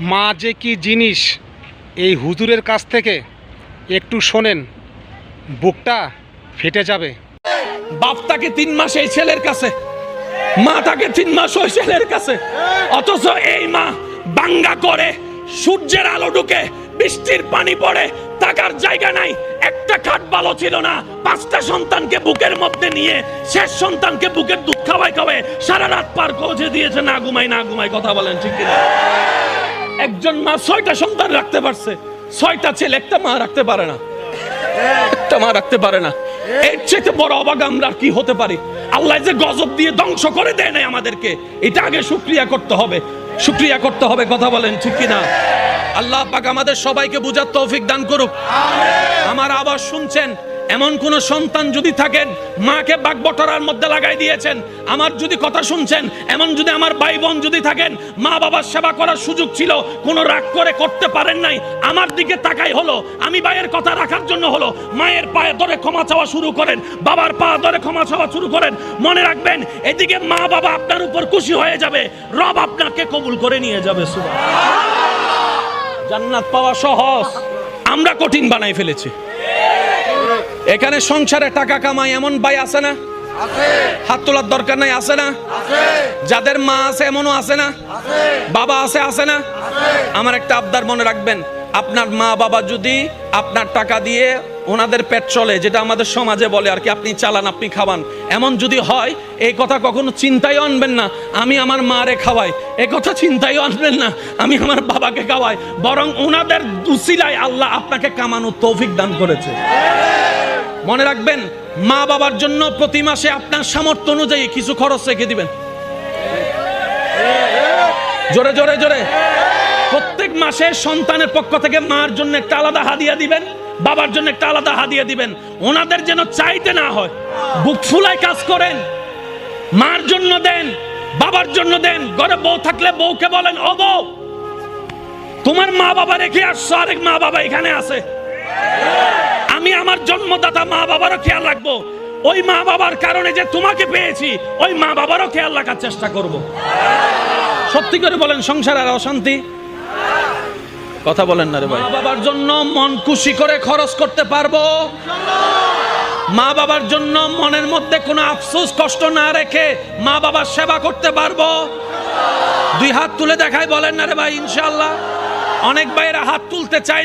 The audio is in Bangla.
মা যে কি জিনিস এই হুজুরের কাছ থেকে একটু শোনেন, বুকটা ফেটে যাবে। বাপ থাকে 3 মাস এই ছেলের কাছে, মা থাকে 3 মাস ওই ছেলের কাছে, অথচ এই মা বাঙ্গা করে সূর্যের আলো ঢুকে বৃষ্টির পানি পড়ে, থাকার জায়গা নাই, একটা খাট ভালো ছিল না, 5টা সন্তানকে বুকের মধ্যে নিয়ে শেষ সন্তানকে বুকের দুধ খাওয়াই সারা রাত পার করে দিয়েছে, না ঘুমাই। কথা বলেন ঠিক কিনা? একজন মা 6টা সন্তান রাখতে পারছে, 6টা ছেলে, একটা মা রাখতে পারে না, একটা মা রাখতে পারে না। এর চেয়ে বড় অবাক আমরা কি হতে পারি? আল্লাহ যে গজব দিয়ে ধ্বংস করে দেয় না আমাদেরকে, এটা আগে শুকরিয়া করতে হবে। কথা বলেন ঠিক কিনা? আল্লাহ পাক আমাদের সবাইকে বুঝার তৌফিক দান করুক। আমার আওয়াজ শুনছেন, এমন কোন সন্তান যদি থাকেন মাকে বাগবটরার মধ্যে লাগাই দিয়েছেন, আমার যদি কথা শুনছেন, এমন যদি আমার ভাই বোন যদি থাকেন মা বাবার সেবা করার সুযোগ ছিল, কোনো রাগ করে করতে পারেন নাই, আমার দিকে তাকাই হলো, আমি ভাইয়ের কথা রাখার জন্য হলো, মায়ের পায়ে ধরে ক্ষমা চাওয়া শুরু করেন, বাবার পা ধরে ক্ষমা চাওয়া শুরু করেন। মনে রাখবেন, এদিকে মা বাবা আপনার উপর খুশি হয়ে যাবে, রব আপনাকে কবুল করে নিয়ে যাবে। জান্নাত পাওয়া সহজ, আমরা কঠিন বানাই ফেলেছি। এখানে সংসারে টাকা কামাই এমন ভাই আছে না? হাত তোলার দরকার নাই, আছে না? যাদের মা আছে এমনও আছে না? বাবা আছে না? আমার একটা আবদার মনে রাখবেন, আপনার মা বাবা যদি আপনার টাকা দিয়ে ওনাদের পেট চলে, যেটা আমাদের সমাজে বলে আর কি, আপনি চালান, আপনি খাওয়ান, এমন যদি হয়, এই কথা কখনো চিন্তায় আনবেন না আমি আমার মারে খাওয়াই, এই কথা চিন্তায় আনবেন না আমি আমার বাবাকে খাওয়াই, বরং ওনাদের উসিলায় আল্লাহ আপনাকে কামানোর তৌফিক দান করেছে। মনে রাখবেন, মা বাবার জন্য প্রতি মাসে আপনার সামর্থ্য অনুযায়ী কিছু খরচ রেখে দিবেন। জোরে জোরে জোরে প্রত্যেক মাসে সন্তানের পক্ষ থেকে মার জন্য একটা আলাদা হাদিয়া দিবেন, বাবার জন্য একটা আলাদা হাদিয়া দিবেন। ওনাদের যেন চাইতে না হয়, বুক ফুলায় কাজ করেন, মার জন্য দেন, বাবার জন্য দেন। ঘরে বউ থাকলে বউকে বলেন, ও বউ, তোমার মা বাবা রেখে আসছো, আরেক মা বাবা এখানে আছে, আমি আমার জন্মদাতা মা বাবারও খেয়াল রাখবো, ওই মা বাবার কারণে যে তোমাকে পেয়েছি, ওই মা বাবারও খেয়াল রাখার চেষ্টা করব। সত্যি করে বলেন, সংসার আর অশান্তি? কথা বলেন না রে ভাই। মা বাবার জন্য মন খুশি করে খরচ করতে পারবো, মা বাবার জন্য মনের মধ্যে কোনো আফসোস কষ্ট না রেখে মা বাবার সেবা করতে পারবো। 2 হাত তুলে দেখায় বলেন না রে ভাই ইনশাআল্লাহ। অনেক ভাইয়েরা হাত তুলতে চায়।